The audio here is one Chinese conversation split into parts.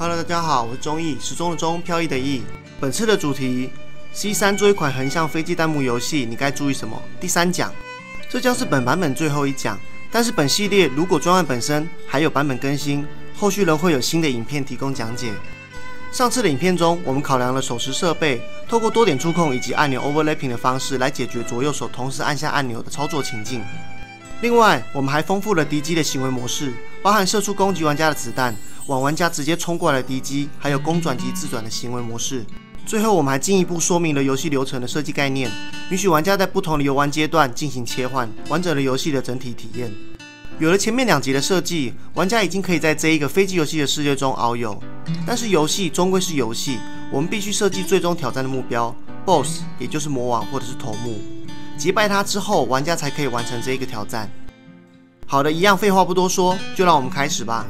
Hello， 大家好，我是钟毅，时钟的钟，飘逸的逸。本次的主题 C3 做一款横向飞机弹幕游戏，你该注意什么？第3讲，这将是本版本最后一讲。但是本系列如果专案本身还有版本更新，后续仍会有新的影片提供讲解。上次的影片中，我们考量了手持设备，透过多点触控以及按钮 overlapping 的方式来解决左右手同时按下按钮的操作情境。另外，我们还丰富了敌机的行为模式，包含射出攻击玩家的子弹、往玩家直接冲过来的敌机，还有攻转及自转的行为模式。最后，我们还进一步说明了游戏流程的设计概念，允许玩家在不同的游玩阶段进行切换，完整了游戏的整体体验。有了前面2集的设计，玩家已经可以在这一个飞机游戏的世界中遨游。但是游戏终归是游戏，我们必须设计最终挑战的目标 BOSS， 也就是魔王或者是头目。击败他之后，玩家才可以完成这一个挑战。好的，一样废话不多说，就让我们开始吧。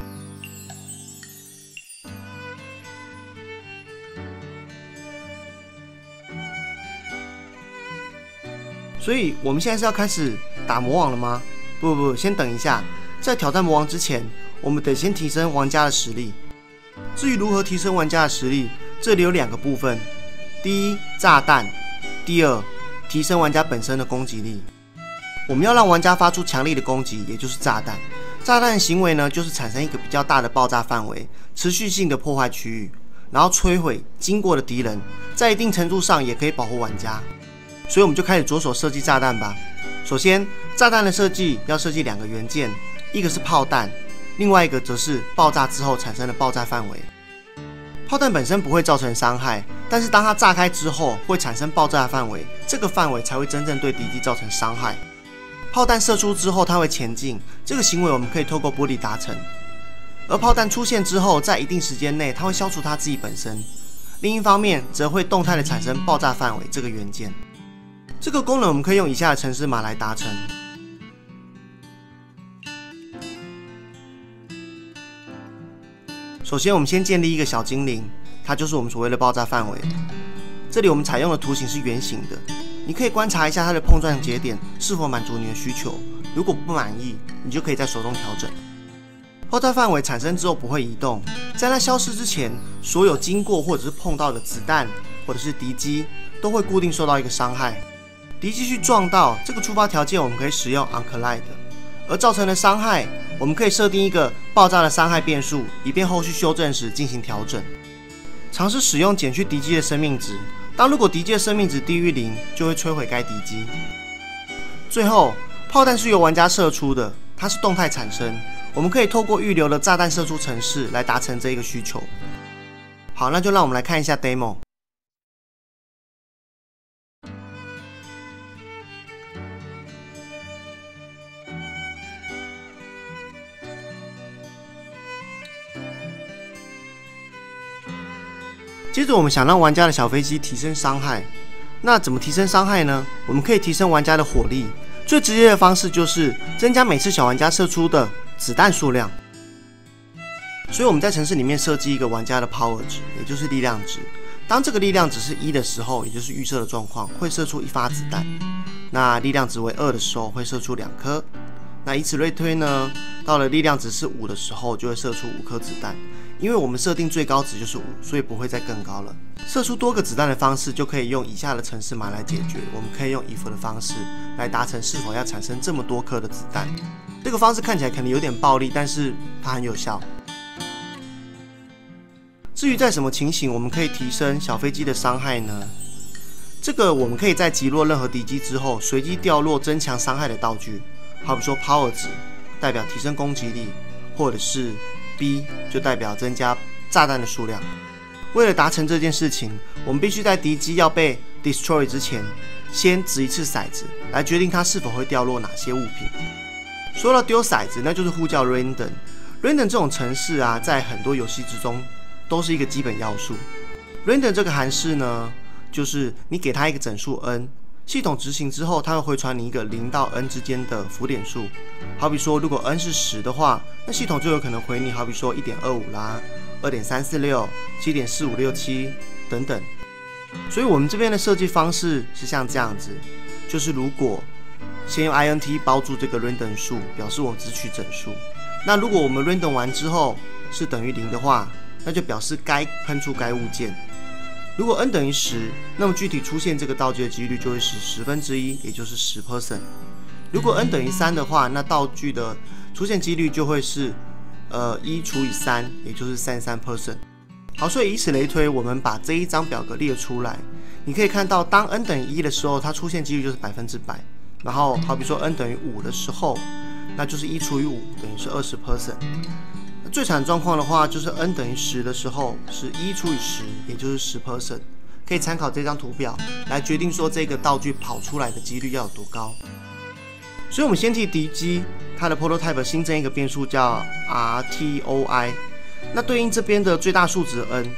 所以我们现在是要开始打魔王了吗？不，先等一下。在挑战魔王之前，我们得先提升玩家的实力。至于如何提升玩家的实力，这里有2个部分：第一，炸弹；第二，提升玩家本身的攻击力。我们要让玩家发出强力的攻击，也就是炸弹。炸弹的行为呢，就是产生一个比较大的爆炸范围，持续性的破坏区域，然后摧毁经过的敌人，在一定程度上也可以保护玩家。所以我们就开始着手设计炸弹吧。首先，炸弹的设计要设计2个元件，一个是炮弹，另外一个则是爆炸之后产生的爆炸范围。炮弹本身不会造成伤害，但是当它炸开之后会产生爆炸范围，这个范围才会真正对敌机造成伤害。炮弹射出之后，它会前进，这个行为我们可以透过玻璃达成。而炮弹出现之后，在一定时间内，它会消除它自己本身。另一方面，则会动态的产生爆炸范围这个元件。这个功能我们可以用以下的程式码来达成。首先，我们先建立一个小精灵，它就是我们所谓的爆炸范围。这里我们采用的图形是圆形的，你可以观察一下它的碰撞节点是否满足你的需求。如果不满意，你就可以在手动调整。爆炸范围产生之后不会移动，在它消失之前，所有经过或者是碰到的子弹或者是敌机都会固定受到一个伤害。敌机去撞到这个触发条件，我们可以使用 onCollide， 而造成的伤害，我们可以设定一个爆炸的伤害变数，以便后续修正时进行调整。尝试使用减去敌机的生命值，如果敌机的生命值低于0，就会摧毁该敌机。最后，炮弹是由玩家射出的，它是动态产生，我们可以透过预留的炸弹射出程式来达成这一个需求。好，那就让我们来看一下 demo。接着我们想让玩家的小飞机提升伤害，那怎么提升伤害呢？我们可以提升玩家的火力，最直接的方式就是增加每次小玩家射出的子弹数量。所以我们在程式里面设计一个玩家的 power 值，也就是力量值。当这个力量值是1的时候，也就是预设的状况，会射出1发子弹。那力量值为2的时候，会射出2颗。那以此类推呢，到了力量值是5的时候，就会射出5颗子弹。因为我们设定最高值就是5，所以不会再更高了。射出多个子弹的方式就可以用以下的程式码来解决。我们可以用 if 的方式来达成是否要产生这么多颗的子弹。这个方式看起来可能有点暴力，但是它很有效。至于在什么情形我们可以提升小飞机的伤害呢？这个我们可以在击落任何敌机之后，随机掉落增强伤害的道具，好比说 power 值代表提升攻击力，或者是B 就代表增加炸弹的数量。为了达成这件事情，我们必须在敌机要被 destroy 之前，先掷一次骰子，来决定它是否会掉落哪些物品。说到丢骰子，那就是呼叫 random。random 这种程式啊，在很多游戏之中都是一个基本要素。random 这个函式呢，就是你给它一个整数 n，系统执行之后，它会回传你一个0到 n 之间的浮点数。好比说，如果 n 是10的话，那系统就有可能回你，好比说 1.25 啦、2.346、7.4567 等等。所以我们这边的设计方式是像这样子，就是如果先用 int 包住这个 random 数，表示我只取整数。那如果我们 random 完之后是等于0的话，那就表示该喷出该物件。如果 n 等于10，那么具体出现这个道具的几率就会是1/10，也就是10%。如果 n 等于3的话，那道具的出现几率就会是1除以3，也就是33%。好，所以以此类推，我们把这一张表格列出来，你可以看到，当 n 等于1的时候，它出现几率就是100%。然后好比说 n 等于5的时候，那就是1除以5等于是20%。最惨状况的话，就是 n 等于10的时候是1除以10，也就是10%。可以参考这张图表来决定说这个道具跑出来的几率要有多高。所以我们先替敌机它的 prototype 新增一个变数叫 RTOI， 那对应这边的最大数值 n，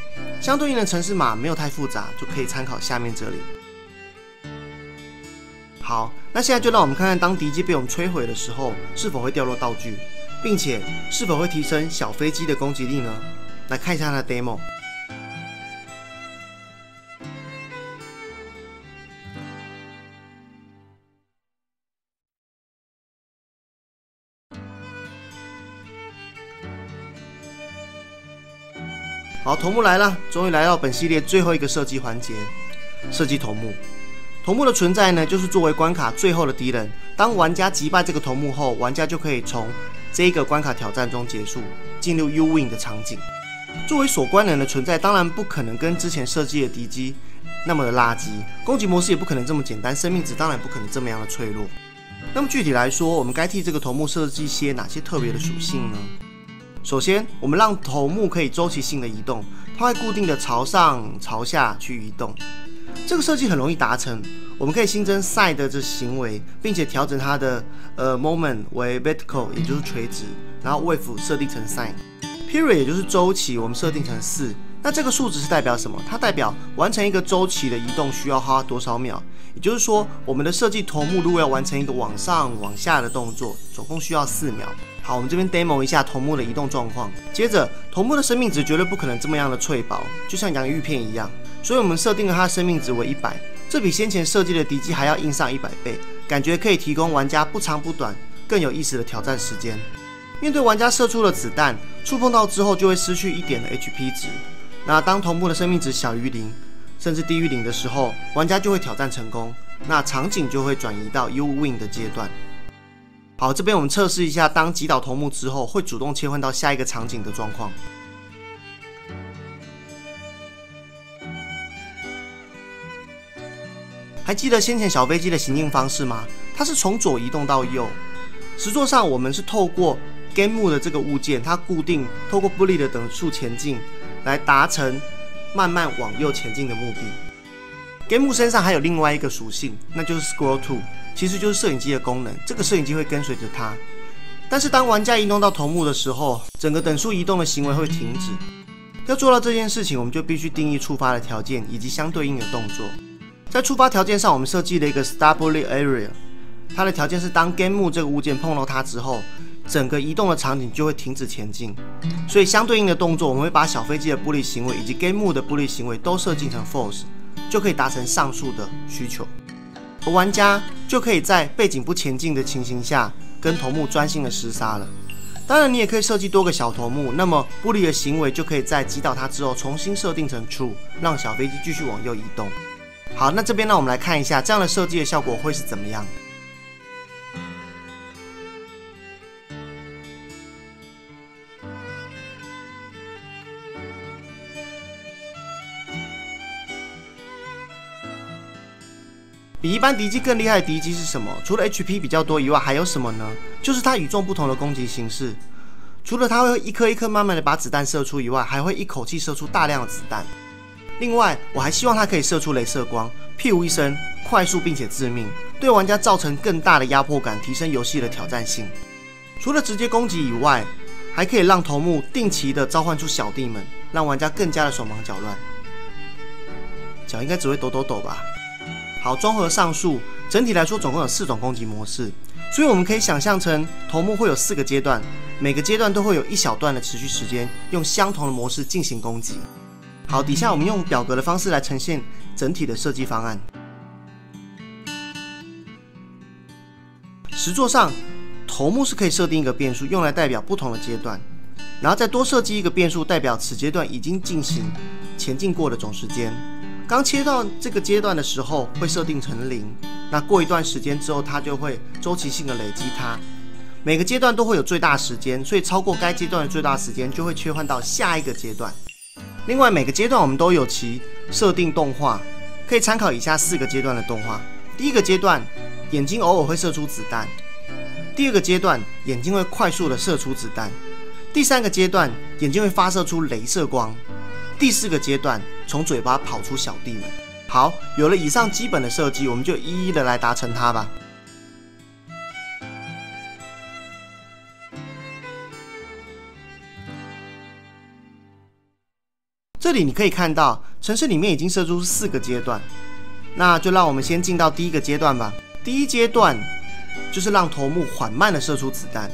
相对应的程式码没有太复杂，就可以参考下面这里。好，那现在就让我们看看当敌机被我们摧毁的时候，是否会掉落道具，并且是否会提升小飞机的攻击力呢？来看一下它的 demo。好，头目来了，终于来到本系列最后一个设计环节——设计头目。头目的存在呢，就是作为关卡最后的敌人。当玩家击败这个头目后，玩家就可以从这个关卡挑战中结束，进入 You Win 的场景。作为锁关人的存在，当然不可能跟之前设计的敌机那么的垃圾，攻击模式也不可能这么简单，生命值当然不可能这么样的脆弱。那么具体来说，我们该替这个头目设计些哪些特别的属性呢？首先，我们让头目可以周期性的移动，它会固定的朝上、朝下去移动。这个设计很容易达成，我们可以新增 side 的这行为，并且调整它的moment 为 vertical， 也就是垂直，然后 wave 设定成 sine，period 也就是周期，我们设定成4。那这个数值是代表什么？它代表完成一个周期的移动需要花多少秒。也就是说，我们的设计头目如果要完成一个往上、往下的动作，总共需要4秒。好，我们这边 demo 一下头目的移动状况。接着，头目的生命值绝对不可能这么样的脆薄，就像洋芋片一样，所以我们设定了它的生命值为100，这比先前设计的敌机还要硬上100倍，感觉可以提供玩家不长不短、更有意思的挑战时间。面对玩家射出的子弹，触碰到之后就会失去1点的 HP 值。那当头目的生命值小于0，甚至低于0的时候，玩家就会挑战成功，那场景就会转移到 You Win 的阶段。好，这边我们测试一下，当击倒头目之后，会主动切换到下一个场景的状况。还记得先前小飞机的行进方式吗？它是从左移动到右。实作上，我们是透过 Game Move 的这个物件，它固定透过 bullet 的等速前进，来达成慢慢往右前进的目的。Game Move 身上还有另外一个属性，那就是 Scroll To， 其实就是摄影机的功能。这个摄影机会跟随着它，但是当玩家移动到头目的时候，整个等速移动的行为会停止。要做到这件事情，我们就必须定义触发的条件以及相对应的动作。在触发条件上，我们设计了一个 Start Bullet Area， 它的条件是当 Game Move 这个物件碰到它之后，整个移动的场景就会停止前进。所以相对应的动作，我们会把小飞机的bullet行为以及 Game Move 的bullet行为都设计成 False， 就可以达成上述的需求。而玩家就可以在背景不前进的情形下，跟头目专心的厮杀了。当然，你也可以设计多个小头目，那么bullet的行为就可以在击倒它之后重新设定成 True， 让小飞机继续往右移动。好，那这边让我们来看一下这样的设计的效果会是怎么样。比一般敌机更厉害的敌机是什么？除了 HP 比较多以外，还有什么呢？就是它与众不同的攻击形式。除了它会一颗一颗慢慢的把子弹射出以外，还会一口气射出大量的子弹。另外，我还希望它可以射出雷射光，噗一声，快速并且致命，对玩家造成更大的压迫感，提升游戏的挑战性。除了直接攻击以外，还可以让头目定期的召唤出小弟们，让玩家更加的手忙脚乱。脚应该只会抖抖抖吧。好，综合上述，整体来说总共有4种攻击模式，所以我们可以想象成头目会有4个阶段，每个阶段都会有一小段的持续时间，用相同的模式进行攻击。好，底下我们用表格的方式来呈现整体的设计方案。实作上，头目是可以设定一个变数，用来代表不同的阶段。然后再多设计一个变数，代表此阶段已经进行前进过的总时间。刚切到这个阶段的时候会设定成0，那过一段时间之后，它就会周期性的累积它。每个阶段都会有最大时间，所以超过该阶段的最大时间就会切换到下一个阶段。另外，每个阶段我们都有其设定动画，可以参考以下4个阶段的动画。第一个阶段，眼睛偶尔会射出子弹；第二个阶段，眼睛会快速的射出子弹；第3个阶段，眼睛会发射出雷射光；第4个阶段，从嘴巴跑出小弟们。好，有了以上基本的设计，我们就一一的来达成它吧。这里你可以看到，程式里面已经设出4个阶段，那就让我们先进到第一个阶段吧。第一阶段就是让头目缓慢的射出子弹，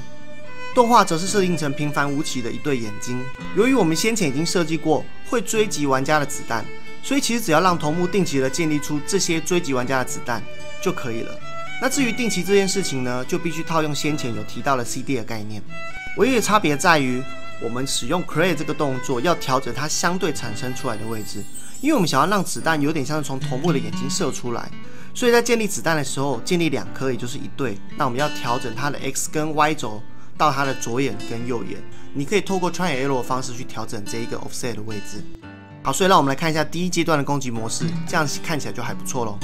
动画则是设定成平凡无奇的一对眼睛。由于我们先前已经设计过会追击玩家的子弹，所以其实只要让头目定期的建立出这些追击玩家的子弹就可以了。那至于定期这件事情呢，就必须套用先前有提到的 CD 的概念，唯一的差别在于我们使用 create 这个动作要调整它相对产生出来的位置，因为我们想要让子弹有点像是从头目的眼睛射出来，所以在建立子弹的时候建立2颗，也就是1对。那我们要调整它的 X 跟 Y 轴到它的左眼跟右眼，你可以透过 try and error 的方式去调整这一个 offset 的位置。好，所以让我们来看一下第一阶段的攻击模式，这样看起来就还不错咯。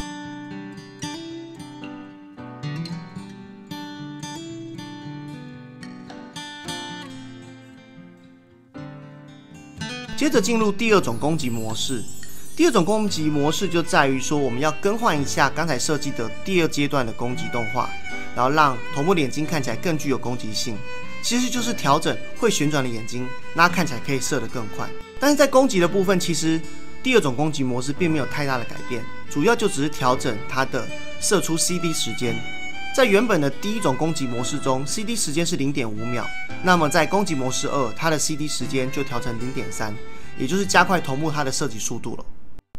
接着进入第2种攻击模式。第2种攻击模式就在于说，我们要更换一下刚才设计的第2阶段的攻击动画，然后让头目的眼睛看起来更具有攻击性。其实就是调整会旋转的眼睛，那它看起来可以射得更快。但是在攻击的部分，其实第2种攻击模式并没有太大的改变，主要就只是调整它的射出 CD 时间。在原本的第1种攻击模式中 ，CD 时间是 0.5 秒，那么在攻击模式2，它的 CD 时间就调成 0.3， 也就是加快头目它的射击速度了。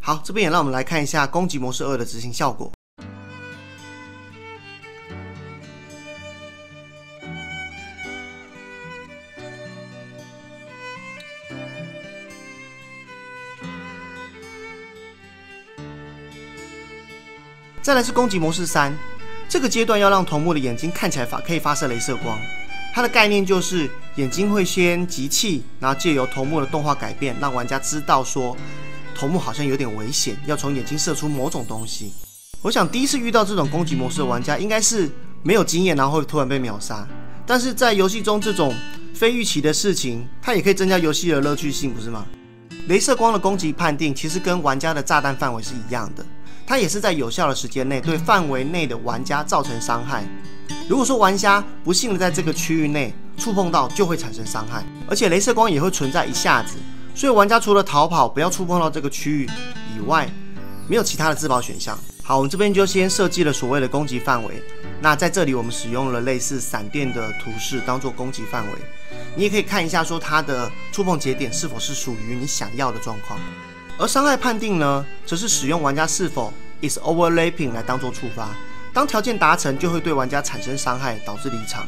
好，这边也让我们来看一下攻击模式2的执行效果。再来是攻击模式3，这个阶段要让头目的眼睛看起来可以发射雷射光。它的概念就是眼睛会先集气，然后借由头目的动画改变，让玩家知道说头目好像有点危险，要从眼睛射出某种东西。我想第一次遇到这种攻击模式的玩家应该是没有经验，然后会突然被秒杀。但是在游戏中这种非预期的事情，它也可以增加游戏的乐趣性，不是吗？雷射光的攻击判定其实跟玩家的炸弹范围是一样的，它也是在有效的时间内对范围内的玩家造成伤害。如果说玩家不幸的在这个区域内触碰到，就会产生伤害，而且雷射光也会存在一下子，所以玩家除了逃跑不要触碰到这个区域以外，没有其他的自保选项。好，我们这边就先设计了所谓的攻击范围。那在这里我们使用了类似闪电的图示当做攻击范围，你也可以看一下说它的触碰节点是否是属于你想要的状况。而伤害判定呢，则是使用玩家是否 is overlapping 来当做触发，当条件达成就会对玩家产生伤害，导致离场。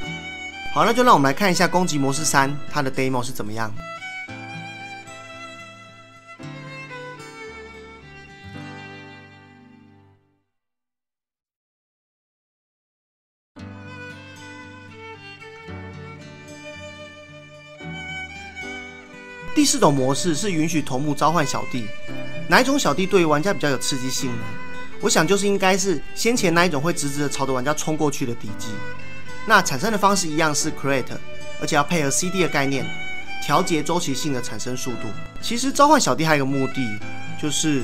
好，那就让我们来看一下攻击模式3它的 demo 是怎么样。第4种模式是允许头目召唤小弟，哪一种小弟对于玩家比较有刺激性呢？我想就是应该是先前那一种会直直的朝着玩家冲过去的敌机。那产生的方式一样是 create， 而且要配合 CD 的概念，调节周期性的产生速度。其实召唤小弟还有一个目的，就是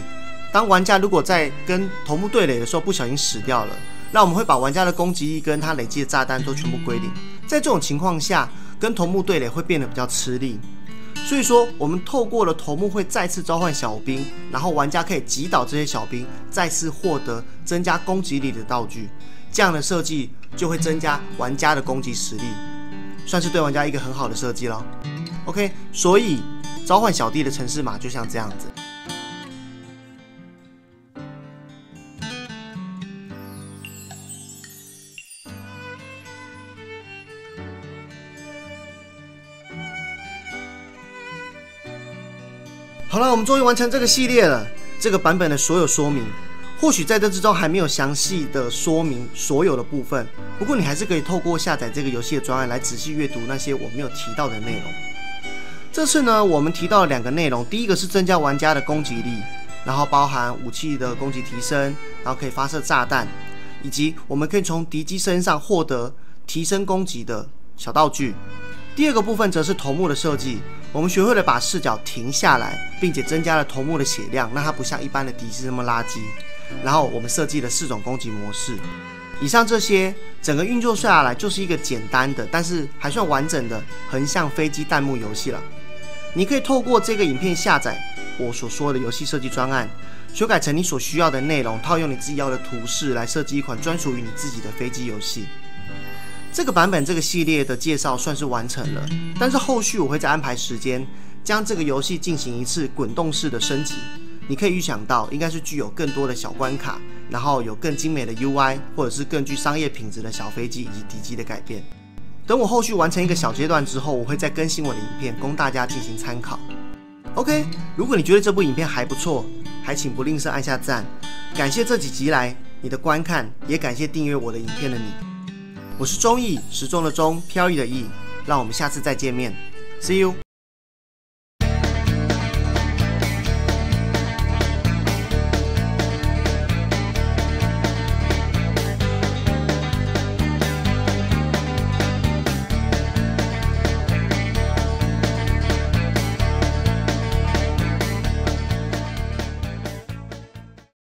当玩家如果在跟头目对垒的时候不小心死掉了，那我们会把玩家的攻击力跟他累积的炸弹都全部归零。在这种情况下，跟头目对垒会变得比较吃力。所以说，我们透过了头目会再次召唤小兵，然后玩家可以击倒这些小兵，再次获得增加攻击力的道具。这样的设计就会增加玩家的攻击实力，算是对玩家一个很好的设计咯。OK， 所以召唤小弟的程式码就像这样子。好了，我们终于完成这个系列了。这个版本的所有说明，或许在这之中还没有详细的说明所有的部分，不过你还是可以透过下载这个游戏的专案来仔细阅读那些我没有提到的内容。这次呢，我们提到了2个内容，第一个是增加玩家的攻击力，然后包含武器的攻击提升，然后可以发射炸弹，以及我们可以从敌机身上获得提升攻击的小道具。第2个部分则是头目的设计，我们学会了把视角停下来，并且增加了头目的血量，让它不像一般的敌机那么垃圾。然后我们设计了4种攻击模式。以上这些整个运作下来就是一个简单的，但是还算完整的横向飞机弹幕游戏了。你可以透过这个影片下载我所说的游戏设计专案，修改成你所需要的内容，套用你自己要的图示来设计一款专属于你自己的飞机游戏。这个版本这个系列的介绍算是完成了，但是后续我会再安排时间将这个游戏进行一次滚动式的升级。你可以预想到应该是具有更多的小关卡，然后有更精美的 UI， 或者是更具商业品质的小飞机以及敌机的改变。等我后续完成一个小阶段之后，我会再更新我的影片供大家进行参考。OK， 如果你觉得这部影片还不错，还请不吝啬按下赞。感谢这几集来你的观看，也感谢订阅我的影片的你。我是钟毅，时钟的钟，飘逸的逸，让我们下次再见面 ，See you。